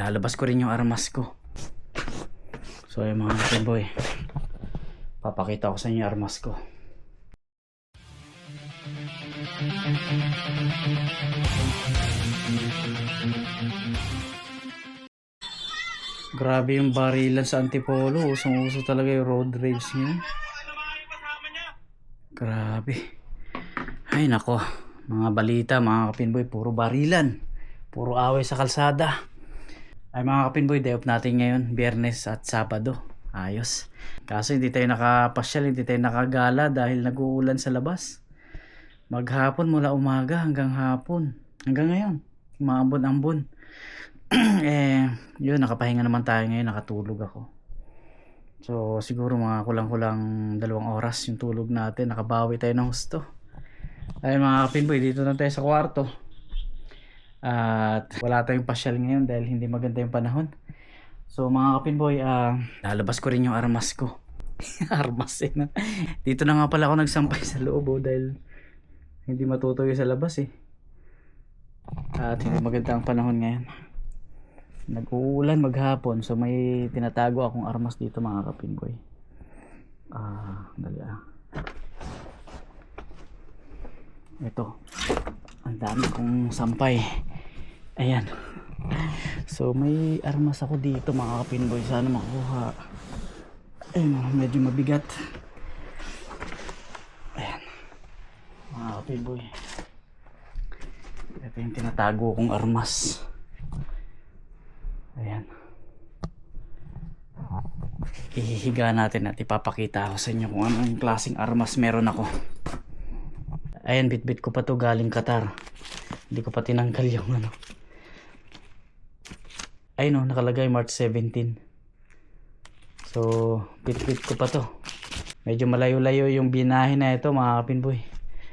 Lalabas ko rin yung armas ko. So yung mga kapinboy, papakita ko sa inyo yung armas ko. Grabe yung barilan sa Antipolo. Usong-uso talaga yung road rage ngayon. Grabe. Ay nako, mga balita mga kapinboy, puro barilan, puro away sa kalsada. Ay mga kapinboy, day off natin ngayon, Biyernes at Sabado. Ayos. Kaso hindi tayo nakapasyal, hindi tayo nakagala dahil nag-uulan sa labas. Maghapon mula umaga hanggang hapon. Hanggang ngayon, maambon-ambon. Yun, nakapahinga naman tayo ngayon, nakatulog ako. So siguro mga kulang-kulang 2 oras yung tulog natin, nakabawi tayo ng husto. Ay mga kapinboy, dito na tayo sa kwarto. At wala tayong pasyal ngayon dahil hindi maganda yung panahon. So mga kapinboy, lalabas ko rin yung armas ko. Armas eh na. Dito na nga pala ako nagsampay sa loob dahil hindi matutuyo sa labas eh. At hindi maganda ang panahon ngayon. Nag-uulan maghapon, so may tinatago akong armas dito mga kapinboy. Dali ito, ang dami kong sampay. Ayan. So may armas ako dito mga kapinboy, sana makuha. Ayun, medyo mabigat. Ayan mga kapinboy, ito yung tinatago kong armas. Ayan, ihihiga natin at ipapakita ako sa inyo kung anong klaseng armas meron ako. Ayan, bitbit ko pa to galing Qatar. Hindi ko pa tinanggal yung ano. Ayun nakalagay March 17. So bitbit ko pa to. Medyo malayo-layo yung binahin na ito mga kapinboy.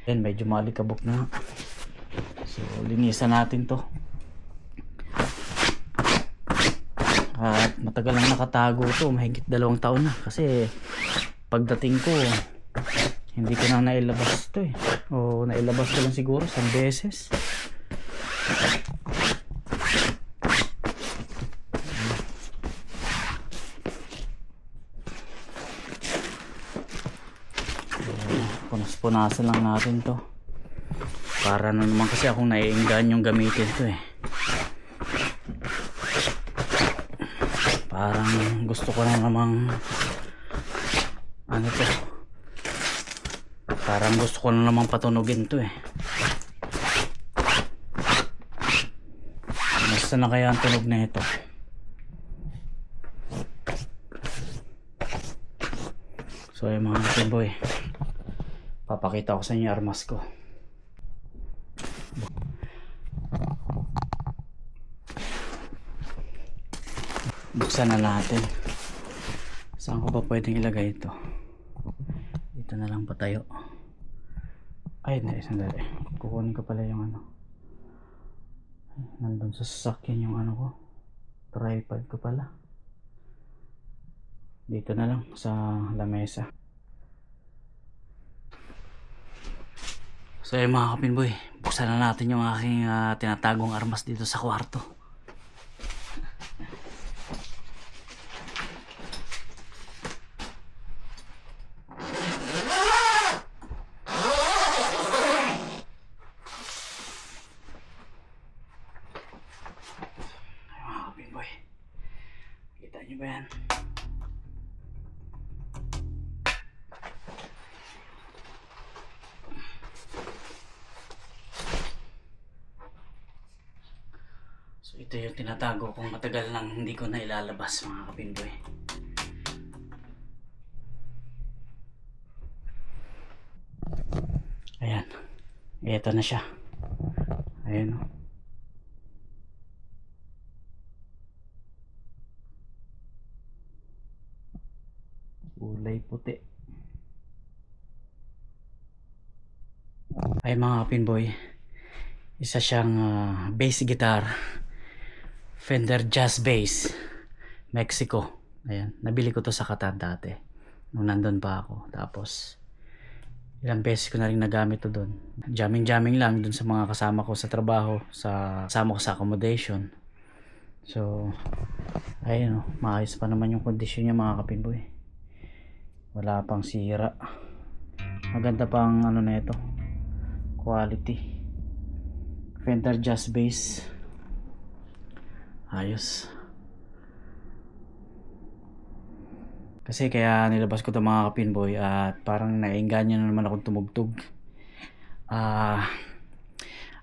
Ayan, medyo malikabok na. So linisan natin to. At matagal lang nakatago to, mahigit 2 taon na. Kasi pagdating ko, hindi ko na nailabas to eh. O nailabas ko lang siguro 1 beses. Punas-punasan lang natin to. Para na naman kasi akong naiinggan yung gamitin to eh. Parang gusto ko na namang ano to, parang gusto ko na namang patunugin to eh. Basta na kaya ang tunog na ito. So yung mga kapinboy, papakita ko sa inyo armas ko. Buksan na natin. Saan ko ba pwedeng ilagay ito? Dito na lang pa tayo. Ay, sandali. Kukunin ko pala yung ano. Nandun sa sasakyan yung ano ko. Tripod ko pala. Dito na lang sa lamesa. So yung mga kapinboy, buksan na natin yung aking tinatagong armas dito sa kwarto. Kita nyo ba yan? So ito yung tinatago kung matagal lang hindi ko na ilalabas mga kapinboy. Ayan, ito na siya. Ayan o. Kulay puti. Ay mga kapinboy, isa siyang bass guitar, Fender Jazz Bass, Mexico. Ayan, nabili ko to sa Qatar dati nung nandun pa ako. Tapos ilang beses ko na rin nagamit to doon. Jamming lang doon sa mga kasama ko sa trabaho, sa kasama ko sa accommodation. So ayun, maayos pa naman yung kondisyon niya mga kapinboy. Wala pang sira. Maganda pang ano na ito, quality. Fender Jazz Bass. Ayos. Kasi kaya nilabas ko 'to mga kapinboy at parang naengganyo na naman akong tumugtog.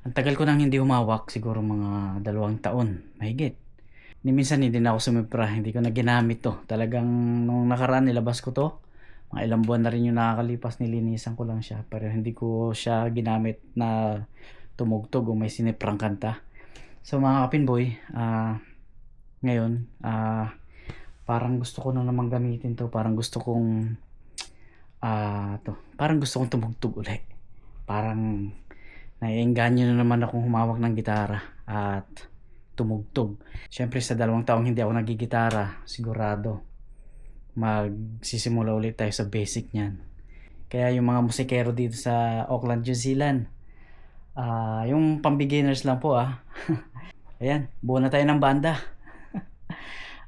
Ang tagal ko nang hindi humawak, siguro mga 2 taon, mahigit. Ni minsan hindi na ako sumipra, hindi ko na ginamit to. Talagang nung nakaraan nilabas ko to, mga ilang buwan na rin yung nakakalipas, nilinisan ko lang siya. Pero hindi ko siya ginamit na tumugtog o may siniprang kanta. So mga kapinboy, ngayon, parang gusto ko na naman gamitin to. Parang gusto kong tumugtog ulit. Parang naiengganyo na naman akong humawak ng gitara at tumugtog. Siyempre sa 2 taong hindi ako nagigitara, sigurado magsisimula ulit tayo sa basic niyan. Kaya yung mga musikero dito sa Auckland, New Zealand, yung pang beginners lang po ayan, buo na tayo ng banda.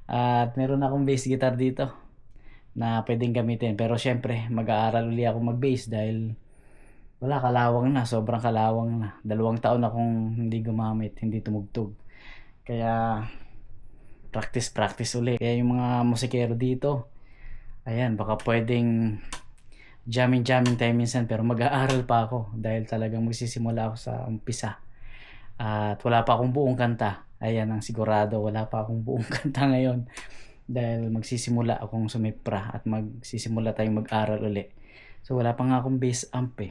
At meron akong bass guitar dito na pwedeng gamitin. Pero syempre mag-aaral uli ako mag-bass dahil wala, kalawang na, sobrang kalawang na. 2 taon akong hindi gumamit, hindi tumugtog. Kaya practice uli. Kaya yung mga musikero dito, ayan, baka pwedeng jamming tayo minsan, pero mag-aaral pa ako dahil talagang magsisimula ako sa umpisa. At wala pa akong buong kanta. Ayan ang sigurado, wala pa akong buong kanta ngayon dahil magsisimula akong sumipra at magsisimula tayong mag-aral uli. So wala pa nga akong bass amp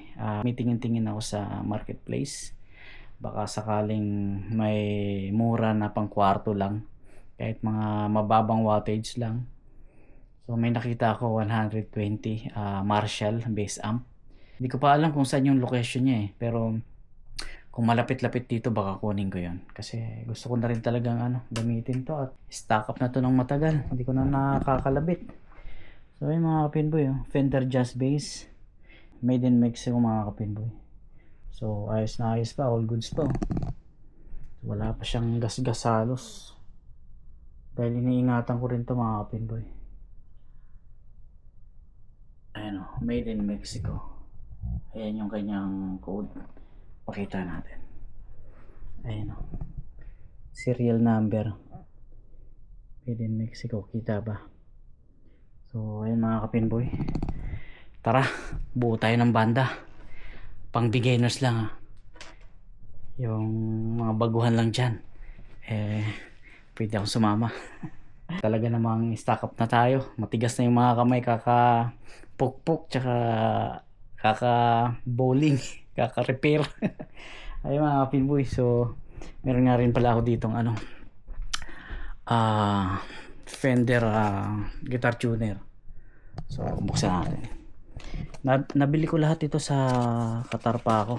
may tingin-tingin ako sa marketplace. Baka sakaling may mura na pang kwarto lang, kahit mga mababang wattage lang. So may nakita ako 120 Marshall bass amp. Hindi ko pa alam kung saan yung location niya pero kung malapit-lapit dito baka kunin ko yon. Kasi gusto ko na rin talagang gamitin to at stock up na to ng matagal. Hindi ko na nakakalabit. So ayun mga kapinboy, Fender Jazz Bass, made in Mexico mga kapinboy. So ayos na ayos pa, all goods pa. Wala pa siyang gas-gas halos. Dahil iniingatan ko rin to mga kapinboy. Ayan made in Mexico. Ayan yung kanyang code. Pakita natin. Ayan serial number. Made in Mexico, kita ba? So ayun mga kapinboy, tara buo tayo ng banda. Pang beginners lang yung mga baguhan lang dyan pwede akong sumama. Talaga namang stock up na tayo, matigas na yung mga kamay, kakapukpuk tsaka kaka bowling kaka repair. Ayun mga kapinboy, so meron nga rin pala ako ditong Fender guitar tuner. So buksan natin. Nabili ko lahat ito sa Katarpa ako.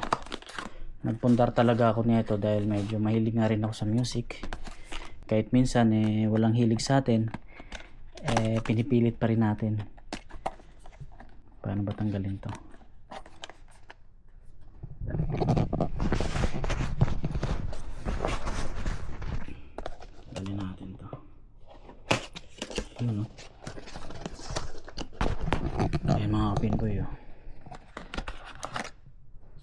Nagpundar talaga ako nito dahil medyo mahilig nga rin ako sa music. Kahit minsan walang hilig sa atin, pinipilit pa rin natin. Paano ba tanggalin to? Tanggalin natin to. Yun ay mga kapinboy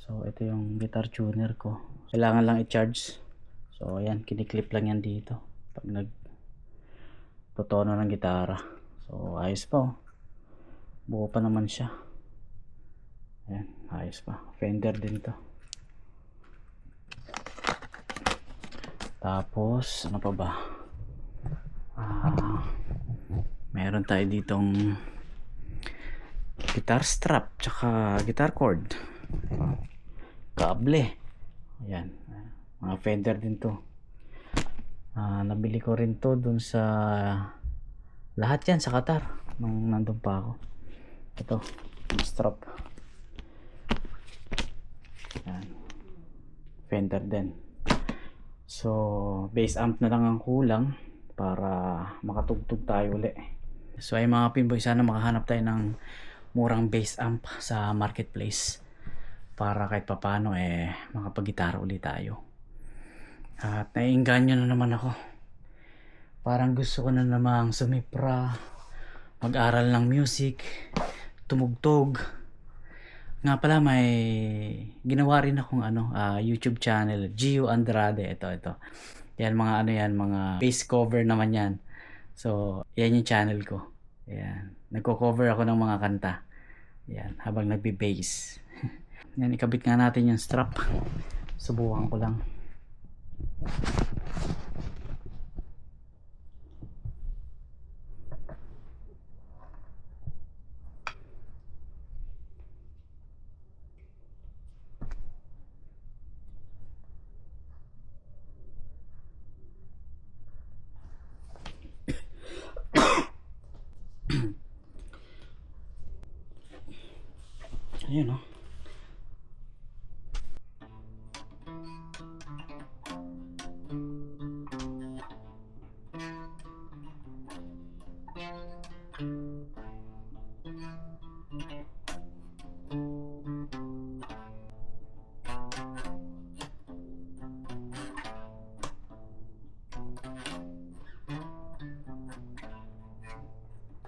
so ito yung guitar tuner ko, kailangan lang i-charge. So ayan, kiniklip lang yan dito pag nagtotono ng gitara. So ayos pa buo pa naman siya. Ayan, ayos pa. Fender din to. Tapos ano pa ba, meron tayo ditong guitar strap tsaka guitar cord, kable. Ayan, mga Fender din to. Nabili ko rin to dun sa lahat yan sa Qatar nung nandun pa ako. Ito strap. Ayan, Fender din. So bass amp na lang ang kulang para makatugtog tayo uli. So ay mga pinboy, sana makahanap tayo ng murang bass amp sa marketplace para kahit papano makapag-gitara ulit tayo. At naiengganyo na naman ako. Parang gusto ko na namang sumipra, mag-aral ng music, tumugtog. Nga pala, may ginawa rin akong YouTube channel, Gio Andrade. Ito. Yan mga mga bass cover naman yan. So, yan yung channel ko. Yan. Nagko-cover ako ng mga kanta. Yan, habang nagbe-bass. Yan, ikabit nga natin yung strap. Subukan ko lang. Ayun o.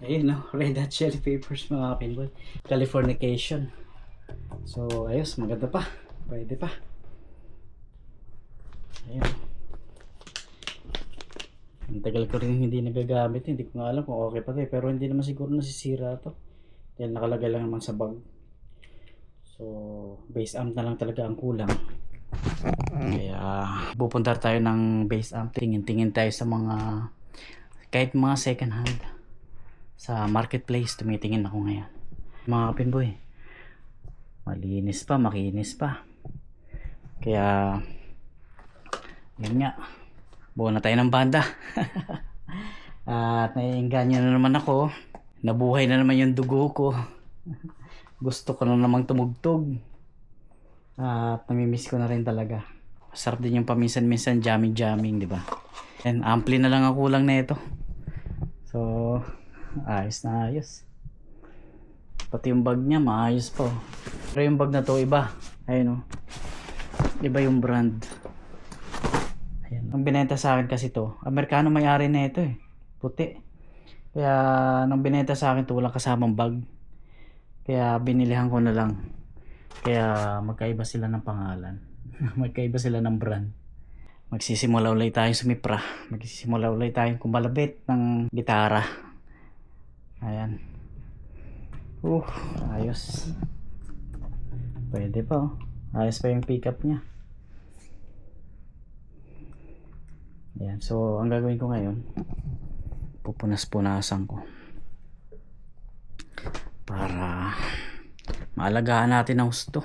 Ayun no, Red Hot Chili Peppers mga kapinboy. Californication. So, ayos, maganda pa. Pwede pa. Ayun. Ang tagal ko rin hindi nagagamit. Hindi ko nga alam kung okay pa ito. Pero hindi naman siguro nasisira ito. Dahil nakalagay lang naman sa bag. So, bass amp na lang talaga ang kulang. Kaya, pupunta tayo ng bass amp. Tingin-tingin tayo sa mga, kahit mga second hand. Sa marketplace, tumitingin ako ngayon. Mga kapinboy, malinis pa, makinis pa. Kaya, yun nga, buo na tayo ng banda. At naiinganyo na naman ako. Nabuhay na naman yung dugo ko. Gusto ko na namang tumugtog. At namimiss ko na rin talaga. Masarap din yung paminsan-minsan jamming, di ba? And ampli na lang ang kulang na ito. So, ayos na ayos. Pati yung bag niya maayos po. Pero yung bag na to iba. Ayun o. Iba yung brand. Ayan. Ang binenta sa akin kasi to, Amerikano may-ari na ito eh. Puti. Kaya nung binenta sa akin to, walang kasamang bag. Kaya binilihan ko na lang. Kaya magkaiba sila ng pangalan. Magkaiba sila ng brand. Magsisimula ulit tayong sumipra. Magsisimula ulit tayong kumalabit ng gitara. Ayan. Ayos. Pwede pa oh. Ayos pa yung pickup niya. Ayan. So, ang gagawin ko ngayon, pupunas-punasan ko. Para maalagaan natin ang gusto.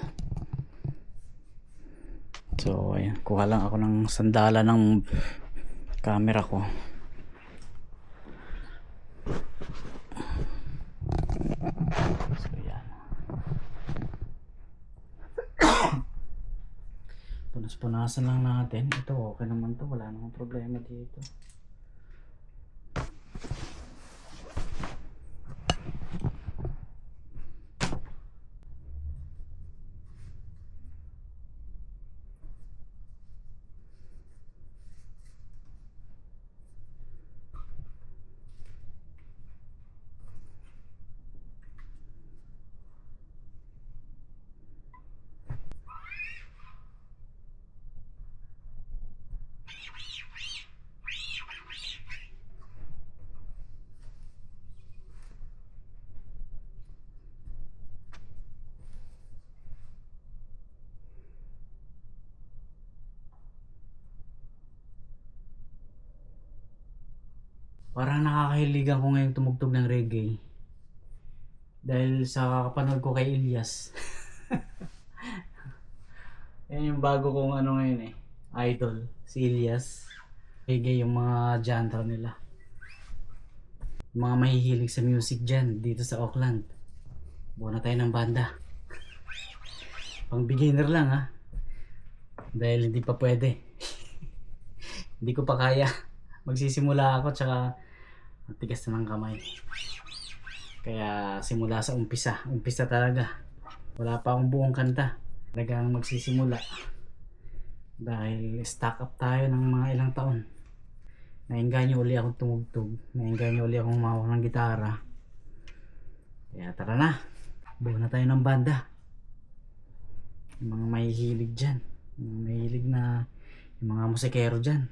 So, ayan. Kuha lang ako ng sandala ng camera ko. So, yan. Punas-punasan lang natin. Ito, okay naman to. Wala namang problema dito. Parang nakakahiligan ko ngayong tumugtog ng reggae. Dahil sa kapanood ko kay Elias. Yan yung bago kong ngayon eh. Idol. Si Elias. Reggae yung mga genre nila. Yung mga mahihilig sa music dyan. Dito sa Auckland. Buo na tayo ng banda. Pang beginner lang ha. Dahil hindi pa pwede. Hindi ko pa kaya. Magsisimula ako tsaka tigas na ng kamay. Kaya simula sa umpisa. Umpisa talaga. Wala pa akong buong kanta. Talagang magsisimula. Dahil stock up tayo ng mga ilang taon. nainganyo uli akong tumugtog, nainganyo uli akong humawak ng gitara. Kaya tara na, buo na tayo ng banda. Yung mga mahihilig dyan, yung mahihilig na yung mga musikero dyan.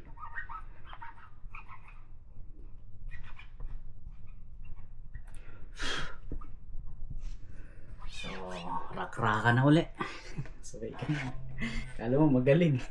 So, rak-raka na uli. Sabay ka na. Kala mo magaling.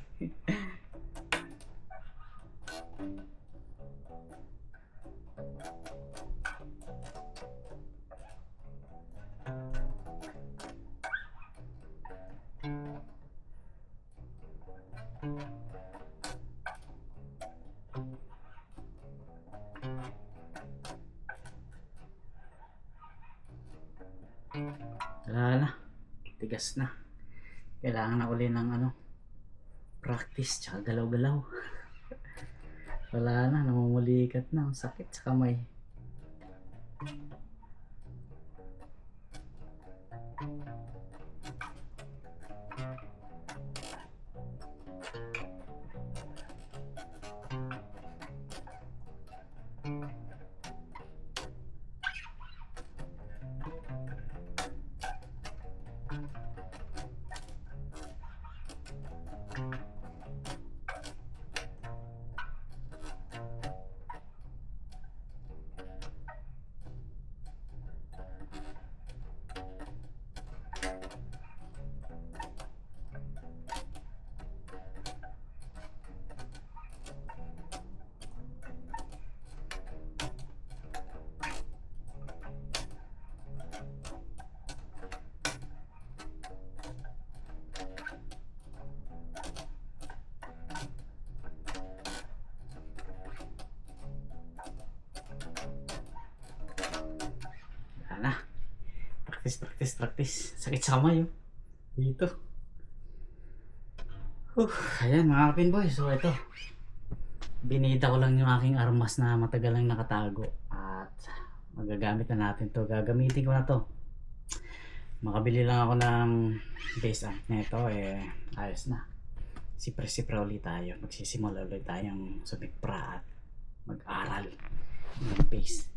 Wala na. Tigas na. Kailangan na uli ng practice tsaka galaw-galaw. Wala na, namumulikat na. Ang sakit sa kamay. Na. Practice. Sakit sa kamay oh. Dito. Ayan mga kapinboy. So ito. Binida ko lang yung aking armas na matagal lang nakatago. At magagamit na natin to. Gagamitin ko na to. Makabili lang ako ng bass amp nito. Ayos na. Sipre-sipre ulit tayo. Magsisimula ulit tayong sumipra at mag-aral mag-bass.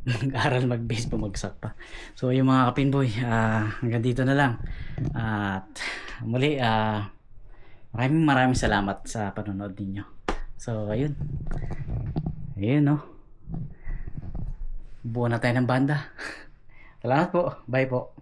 Mag-aral mag-bass, bumagsak pa. So yung mga kapinboy, hanggang dito na lang. At muli, maraming salamat sa panonood ninyo. So ayun. Ayun no. Buo na tayo ng banda. Salamat po. Bye po.